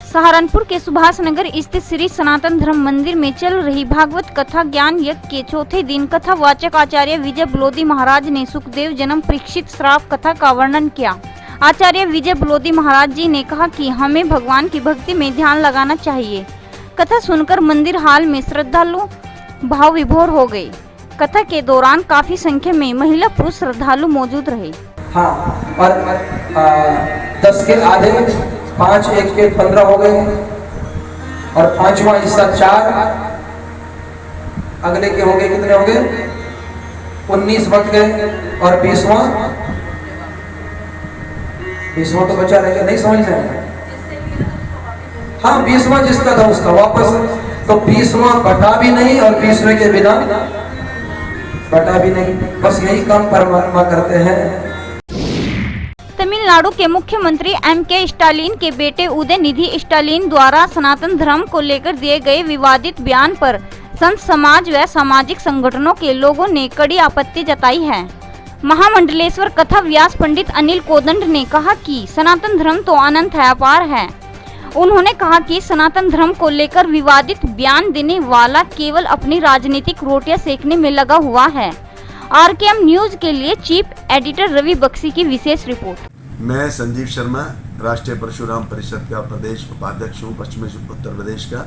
सहारनपुर के सुभाष नगर स्थित श्री सनातन धर्म मंदिर में चल रही भागवत कथा ज्ञान यज्ञ के चौथे दिन कथावाचक आचार्य विजय बलोदी महाराज ने सुखदेव जन्म परीक्षित श्राप कथा का वर्णन किया। आचार्य विजय बलोदी महाराज जी ने कहा कि हमें भगवान की भक्ति में ध्यान लगाना चाहिए। कथा सुनकर मंदिर हाल में श्रद्धालु भाव विभोर हो गए। कथा के दौरान काफी संख्या में महिला पुरुष श्रद्धालु मौजूद रहे। हाँ, और 10 के आधे 5 1 के 15 हो गए और 5वां हिस्सा 4 अगले के हो गए। कितने हो गए? 19 बच गए और 20वां तो बचा रहेगा। नहीं समझ में आया? हाँ, 20वां जिसका था उसका वापस, तो 20वां बटा भी नहीं और 20वें के बिना बटा भी नहीं। बस यही काम परमात्मा करते हैं। तमिलनाडु के मुख्यमंत्री M.K. स्टालिन के बेटे उदयनिधि स्टालिन द्वारा सनातन धर्म को लेकर दिए गए विवादित बयान पर संत समाज व सामाजिक संगठनों के लोगों ने कड़ी आपत्ति जताई है। महामंडलेश्वर कथा व्यास पंडित अनिल कोदंड ने कहा कि सनातन धर्म तो अनंत है, अपार है। उन्होंने कहा कि सनातन धर्म को लेकर विवादित बयान देने वाला केवल अपनी राजनीतिक रोटियां सेकने में लगा हुआ है। RKM न्यूज के लिए चीफ एडिटर रवि बख्शी की विशेष रिपोर्ट। मैं संजीव शर्मा, राष्ट्रीय परशुराम परिषद का प्रदेश उपाध्यक्ष हूँ, पश्चिमी उत्तर प्रदेश का।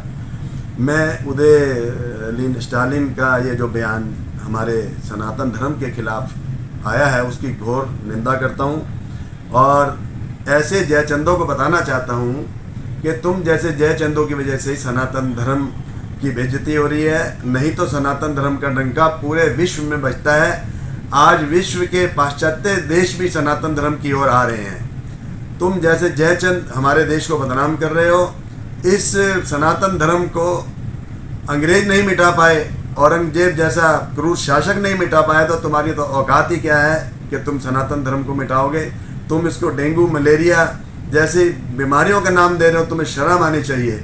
मैं उदय स्टालिन का ये जो बयान हमारे सनातन धर्म के खिलाफ आया है उसकी घोर निंदा करता हूँ और ऐसे जयचंदों को बताना चाहता हूँ कि तुम जैसे जयचंदों की वजह से ही सनातन धर्म की बेइज्जती हो रही है। नहीं तो सनातन धर्म का डंका पूरे विश्व में बजता है। आज विश्व के पाश्चात्य देश भी सनातन धर्म की ओर आ रहे हैं। तुम जैसे जयचंद हमारे देश को बदनाम कर रहे हो। इस सनातन धर्म को अंग्रेज नहीं मिटा पाए, औरंगजेब जैसा क्रूर शासक नहीं मिटा पाया, तो तुम्हारी तो औकात ही क्या है कि तुम सनातन धर्म को मिटाओगे। तुम इसको डेंगू मलेरिया जैसी बीमारियों का नाम दे रहे हो, तुम्हें शर्म आनी चाहिए।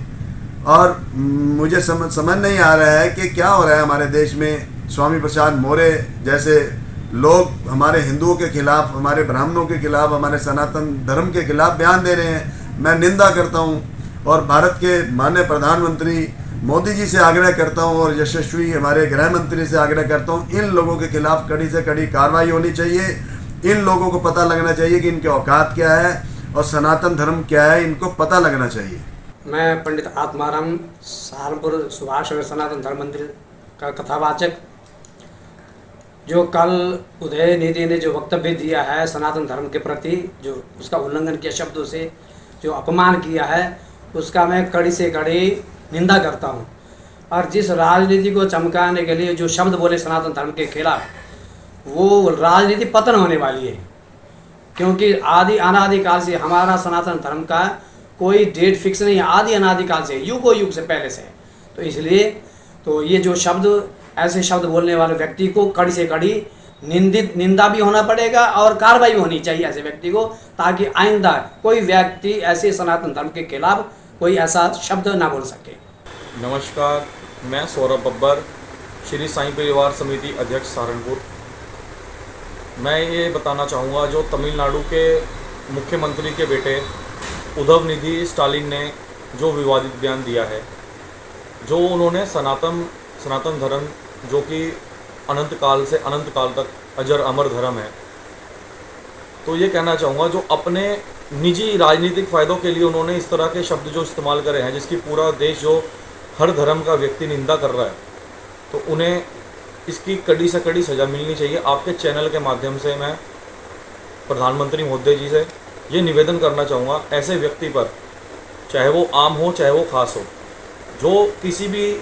और मुझे समझ नहीं आ रहा है कि क्या हो रहा है हमारे देश में। स्वामी प्रसाद मौर्य जैसे लोग हमारे हिंदुओं के खिलाफ, हमारे ब्राह्मणों के खिलाफ, हमारे सनातन धर्म के खिलाफ बयान दे रहे हैं। मैं निंदा करता हूं और भारत के माननीय प्रधानमंत्री मोदी जी से आग्रह करता हूं और यशस्वी हमारे गृह मंत्री से आग्रह करता हूं, इन लोगों के खिलाफ कड़ी से कड़ी कार्रवाई होनी चाहिए। इन लोगों को पता लगना चाहिए कि इनके औकात क्या है और सनातन धर्म क्या है, इनको पता लगना चाहिए। मैं पंडित आत्माराम, सहारनपुर सुभाष नगर सनातन धर्म मंदिर का कथावाचक। जो कल उदयनिधि ने जो वक्तव्य दिया है सनातन धर्म के प्रति, जो उसका उल्लंघन किया, शब्दों से जो अपमान किया है, उसका मैं कड़ी से कड़ी निंदा करता हूं। और जिस राजनीति को चमकाने के लिए जो शब्द बोले सनातन धर्म के खिलाफ, वो राजनीति पतन होने वाली है। क्योंकि आदि अनादिकाल से हमारा सनातन धर्म का कोई डेट फिक्स नहीं है, आदि अनादिकाल से, युगों युग से पहले से। तो इसलिए तो ये जो शब्द, ऐसे शब्द बोलने वाले व्यक्ति को कड़ी से कड़ी निंदा भी होना पड़ेगा और कार्रवाई भी होनी चाहिए ऐसे व्यक्ति को, ताकि आइंदा कोई व्यक्ति ऐसे सनातन धर्म के खिलाफ कोई ऐसा शब्द ना बोल सके। नमस्कार, मैं सौरभ बब्बर, श्री साईं परिवार समिति अध्यक्ष सहारनपुर। मैं ये बताना चाहूँगा, जो तमिलनाडु के मुख्यमंत्री के बेटे उदयनिधि स्टालिन ने जो विवादित बयान दिया है, जो उन्होंने सनातन धर्म जो कि अनंत काल से अनंत काल तक अजर अमर धर्म है, तो ये कहना चाहूँगा जो अपने निजी राजनीतिक फ़ायदों के लिए उन्होंने इस तरह के शब्द जो इस्तेमाल करे हैं, जिसकी पूरा देश जो हर धर्म का व्यक्ति निंदा कर रहा है, तो उन्हें इसकी कड़ी से कड़ी सज़ा मिलनी चाहिए। आपके चैनल के माध्यम से मैं प्रधानमंत्री महोदय जी से ये निवेदन करना चाहूँगा, ऐसे व्यक्ति पर, चाहे वो आम हो चाहे वो खास हो, जो किसी भी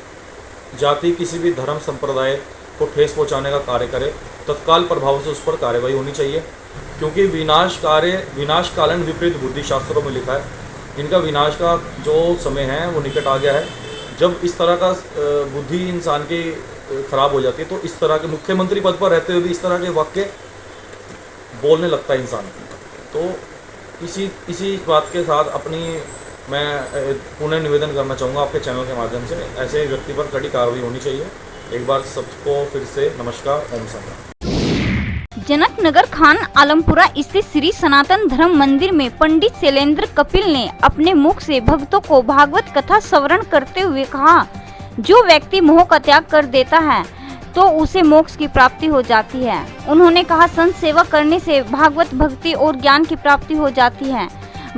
जाति, किसी भी धर्म संप्रदाय को ठेस पहुँचाने का कार्य करे, तत्काल प्रभाव से उस पर कार्रवाई होनी चाहिए। क्योंकि विनाशकालन विपरीत बुद्धि शास्त्रों में लिखा है। इनका विनाश का जो समय है वो निकट आ गया है। जब इस तरह का बुद्धि इंसान की खराब हो जाती है, तो इस तरह के मुख्यमंत्री पद पर रहते हुए भी इस तरह के वाक्य बोलने लगता है इंसान। तो इसी बात के साथ मैं पुनः निवेदन करना चाहूँगा आपके चैनल के माध्यम से, ऐसे व्यक्ति पर कड़ी कार्रवाई होनी चाहिए। एक बार सबको फिर से नमस्कार, ओम संग्राम। जनकनगर खान आलमपुरा स्थित श्री सनातन धर्म मंदिर में पंडित शैलेंद्र कपिल ने अपने मुख से भक्तों को भागवत कथा श्रवण करते हुए कहा, जो व्यक्ति मोह का त्याग कर देता है तो उसे मोक्ष की प्राप्ति हो जाती है। उन्होंने कहा, संत सेवा करने से भागवत भक्ति और ज्ञान की प्राप्ति हो जाती है।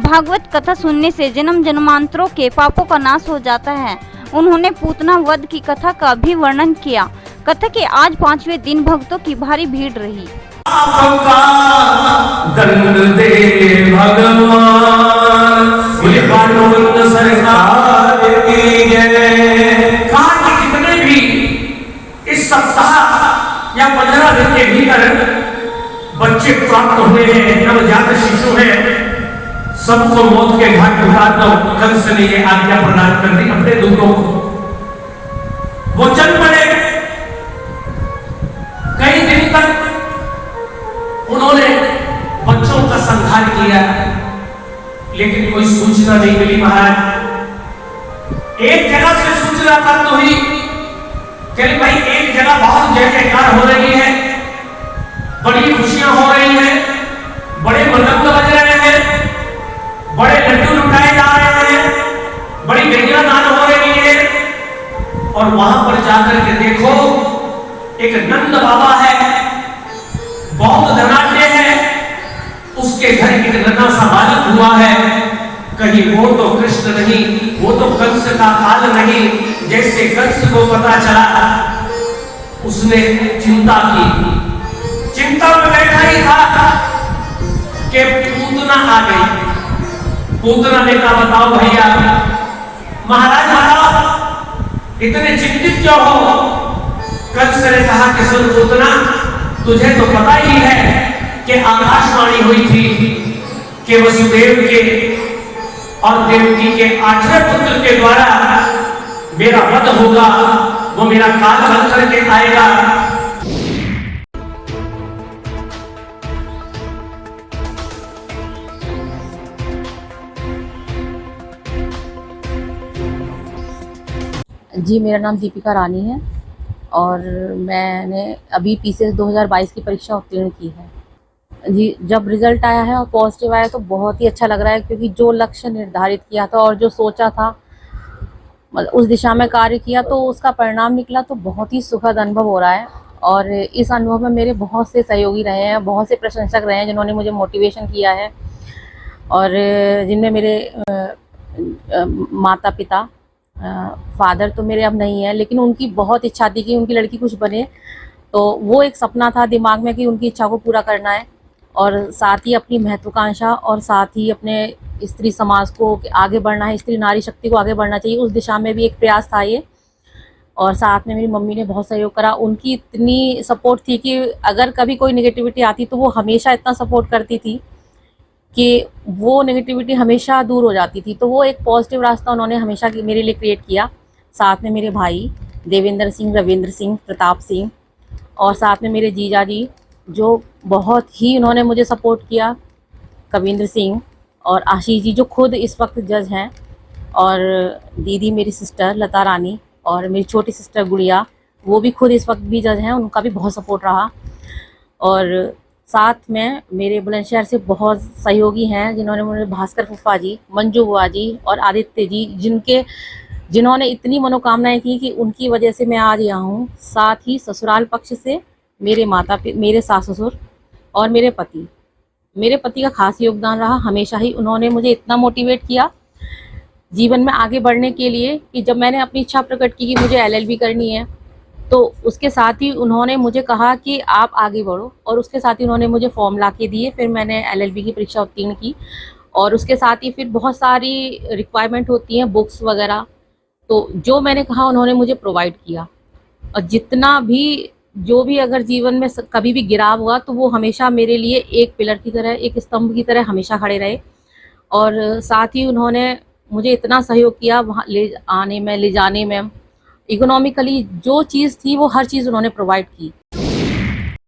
भागवत कथा सुनने से जन्म जन्मांतरों के पापों का नाश हो जाता है। उन्होंने पूतना वध की कथा का भी वर्णन किया। कथा के आज 5वें दिन भक्तों की भारी भीड़ रही। आपका दंड दे भगवान, बोले बालवंत सरकार की जय। कहा कि कितने भी इस सप्ताह या 15 दिन के भीतर बच्चे प्राप्त हुए हैं, नवजात शिशु हैं, सबको मौत के घाट उतार दो। कंस ने ये आज्ञा प्रदान कर दी अपने दूतों को। वो चल पड़े। कई दिन तक उन्होंने बच्चों का संहार किया, लेकिन कोई सूचना नहीं मिली। महाराज एक जगह से सूचना प्राप्त हुई कि भाई एक जगह बहुत जय जयकार हो रही है, बड़ी खुशियां हो रही हैं, बड़े मृदंग बज रहे हैं, बड़े लड्डू लुटाए जा रहे हैं, बड़ी गैया दान हो रही है। और वहां पर जाकर के देखो, एक नंद बाबा है, बहुत धनाढ्य है, उसके घर एक नन्हा सा बालक हुआ है। कहीं वो तो कृष्ण नहीं, वो तो कंस का काल नहीं। जैसे कंस को पता चला, उसने चिंता की। चिंता में बैठा ही था कि पूतना आ गई। पूतना ने कहा, बताओ भैया, महाराज महाराज इतने चिंतित क्यों हो? कंस ने कहा कि सुन पूतना, तुझे तो पता ही है कि आकाशवाणी हुई थी कि वसुदेव के और देवकी के 8वें पुत्र के द्वारा मेरा वध होगा, वो मेरा काल हल करके आएगा। जी, मेरा नाम दीपिका रानी है और मैंने अभी पीसीएस 2022 की परीक्षा उत्तीर्ण की है। जी, जब रिज़ल्ट आया है और पॉजिटिव आया तो बहुत ही अच्छा लग रहा है, क्योंकि जो लक्ष्य निर्धारित किया था और जो सोचा था, मतलब उस दिशा में कार्य किया, तो उसका परिणाम निकला, तो बहुत ही सुखद अनुभव हो रहा है। और इस अनुभव में मेरे बहुत से सहयोगी रहे हैं, बहुत से प्रशंसक रहे हैं जिन्होंने मुझे मोटिवेशन किया है, और जिनमें मेरे माता पिता, फादर तो मेरे अब नहीं है, लेकिन उनकी बहुत इच्छा थी कि उनकी लड़की कुछ बने। तो वो एक सपना था दिमाग में कि उनकी इच्छा को पूरा करना है, और साथ ही अपनी महत्वाकांक्षा और साथ ही अपने स्त्री समाज को आगे बढ़ना है, स्त्री नारी शक्ति को आगे बढ़ना चाहिए, उस दिशा में भी एक प्रयास था ये। और साथ में मेरी मम्मी ने बहुत सहयोग करा। उनकी इतनी सपोर्ट थी कि अगर कभी कोई नेगेटिविटी आती तो वो हमेशा इतना सपोर्ट करती थी कि वो नेगेटिविटी हमेशा दूर हो जाती थी। तो वो एक पॉजिटिव रास्ता उन्होंने हमेशा मेरे लिए क्रिएट किया। साथ में मेरे भाई देवेंद्र सिंह, रविंद्र सिंह, प्रताप सिंह, और साथ में मेरे जीजा जी जो बहुत ही उन्होंने मुझे सपोर्ट किया, कविंद्र सिंह, और आशीष जी जो खुद इस वक्त जज हैं, और दीदी मेरी सिस्टर लता रानी, और मेरी छोटी सिस्टर गुड़िया, वो भी खुद इस वक्त भी जज हैं, उनका भी बहुत सपोर्ट रहा। और साथ में मेरे बुलंदशहर से बहुत सहयोगी हैं जिन्होंने मुझे, भास्कर फूफा जी, मंजू बुआ जी और आदित्य जी, जिन्होंने इतनी मनोकामनाएं की कि उनकी वजह से मैं आज यहाँ हूँ। साथ ही ससुराल पक्ष से मेरे सास ससुर और मेरे पति का खास योगदान रहा। हमेशा ही उन्होंने मुझे इतना मोटिवेट किया जीवन में आगे बढ़ने के लिए कि जब मैंने अपनी इच्छा प्रकट की कि मुझे LLB करनी है, तो उसके साथ ही उन्होंने मुझे कहा कि आप आगे बढ़ो, और उसके साथ ही उन्होंने मुझे फॉर्म ला के दिए। फिर मैंने LLB की परीक्षा उत्तीर्ण की, और उसके साथ ही फिर बहुत सारी रिक्वायरमेंट होती हैं, बुक्स वगैरह, तो जो मैंने कहा उन्होंने मुझे प्रोवाइड किया। और जितना भी जो भी अगर जीवन में कभी भी गिराव हुआ तो वो हमेशा मेरे लिए एक पिलर की तरह, एक स्तंभ की तरह हमेशा खड़े रहे। और साथ ही उन्होंने मुझे इतना सहयोग किया वहाँ ले जाने में, इकोनॉमिकली जो चीज़ थी वो हर चीज़ उन्होंने प्रोवाइड की।